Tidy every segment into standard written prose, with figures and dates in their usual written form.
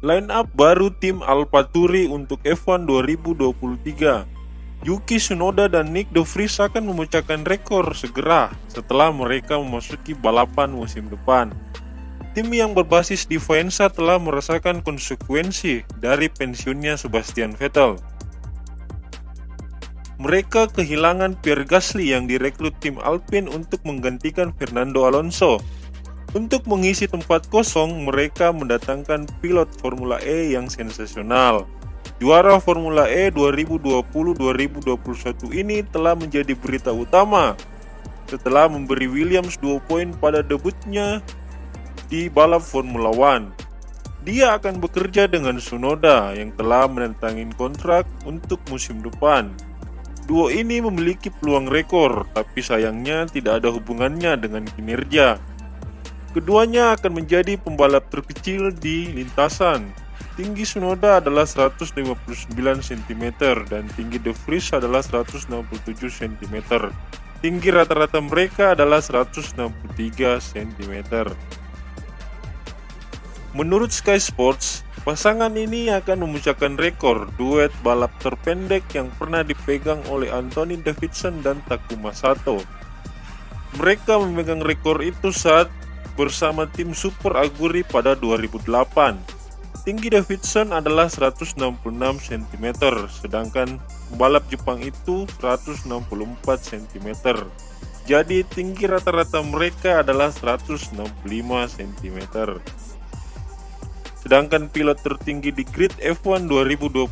Line up baru tim AlphaTauri untuk F1 2023. Yuki Tsunoda dan Nick De Vries akan memecahkan rekor segera setelah mereka memasuki balapan musim depan. Tim yang berbasis di Faenza telah merasakan konsekuensi dari pensiunnya Sebastian Vettel. Mereka kehilangan Pierre Gasly yang direkrut tim Alpine untuk menggantikan Fernando Alonso. Untuk mengisi tempat kosong, mereka mendatangkan pilot Formula E yang sensasional. Juara Formula E 2020-2021 ini telah menjadi berita utama setelah memberi Williams 2 poin pada debutnya di balap Formula One. Dia akan bekerja dengan Tsunoda yang telah menandatangani kontrak untuk musim depan. Duo ini memiliki peluang rekor, tapi sayangnya tidak ada hubungannya dengan kinerja. Keduanya akan menjadi pembalap terkecil di lintasan. Tinggi Tsunoda adalah 159 cm dan tinggi De Vries adalah 167 cm. Tinggi rata-rata mereka adalah 163 cm. Menurut Sky Sports, pasangan ini akan memecahkan rekor duet balap terpendek yang pernah dipegang oleh Anthony Davidson dan Takuma Sato. Mereka memegang rekor itu saat bersama tim Super Aguri pada 2008. Tinggi Davidson adalah 166 cm, sedangkan pembalap Jepang itu 164 cm. Jadi tinggi rata-rata mereka adalah 165 cm. Sedangkan pilot tertinggi di grid F1 2022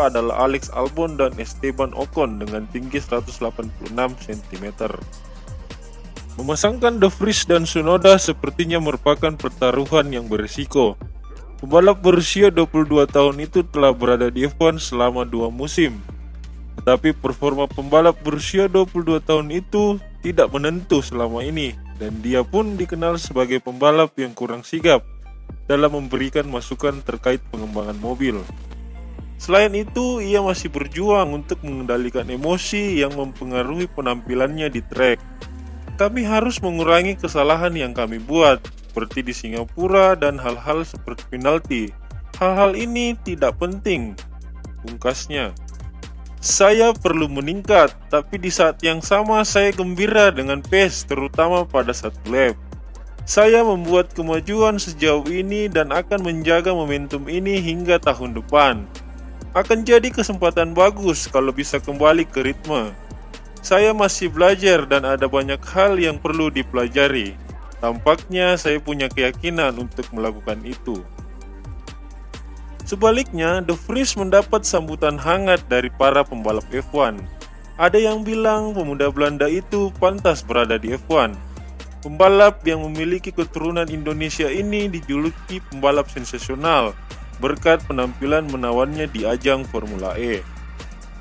adalah Alex Albon dan Esteban Ocon dengan tinggi 186 cm. Memasangkan De Vries dan Tsunoda sepertinya merupakan pertaruhan yang berisiko. Pembalap berusia 22 tahun itu telah berada di F1 selama 2 musim. Tetapi performa pembalap berusia 22 tahun itu tidak menentu selama ini, dan dia pun dikenal sebagai pembalap yang kurang sigap dalam memberikan masukan terkait pengembangan mobil. Selain itu, ia masih berjuang untuk mengendalikan emosi yang mempengaruhi penampilannya di trek. Kami harus mengurangi kesalahan yang kami buat, seperti di Singapura dan hal-hal seperti penalti. Hal-hal ini tidak penting, pungkasnya. Saya perlu meningkat, tapi di saat yang sama saya gembira dengan pace, terutama pada satu lap. Saya membuat kemajuan sejauh ini dan akan menjaga momentum ini hingga tahun depan. Akan jadi kesempatan bagus kalau bisa kembali ke ritme. Saya masih belajar dan ada banyak hal yang perlu dipelajari. Tampaknya saya punya keyakinan untuk melakukan itu. Sebaliknya, De Vries mendapat sambutan hangat dari para pembalap F1. Ada yang bilang pemuda Belanda itu pantas berada di F1. Pembalap yang memiliki keturunan Indonesia ini dijuluki pembalap sensasional berkat penampilan menawannya di ajang Formula E.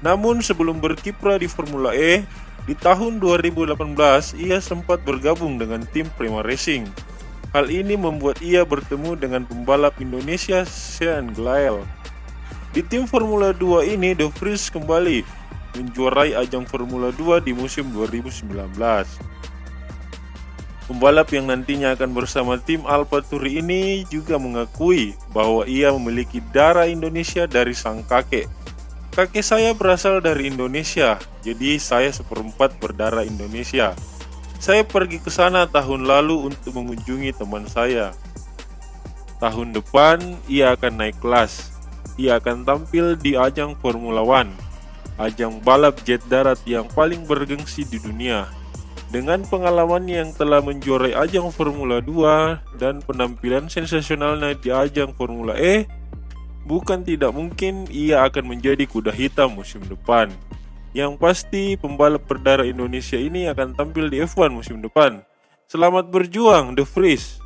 Namun sebelum berkiprah di Formula E, di tahun 2018 ia sempat bergabung dengan tim Prema Racing. Hal ini membuat ia bertemu dengan pembalap Indonesia Sean Glael. Di tim Formula 2 ini, De Vries kembali menjuarai ajang Formula 2 di musim 2019. Pembalap yang nantinya akan bersama tim AlphaTauri ini juga mengakui bahwa ia memiliki darah Indonesia dari sang kakek. Kakek saya berasal dari Indonesia, jadi saya seperempat berdarah Indonesia. Saya pergi ke sana tahun lalu untuk mengunjungi teman saya. Tahun depan ia akan naik kelas. Ia akan tampil di ajang Formula One, ajang balap jet darat yang paling bergengsi di dunia. Dengan pengalamannya yang telah menjuarai ajang Formula 2 dan penampilan sensasionalnya di ajang Formula E, bukan tidak mungkin ia akan menjadi kuda hitam musim depan. Yang pasti pembalap berdarah Indonesia ini akan tampil di F1 musim depan. Selamat berjuang, De Vries!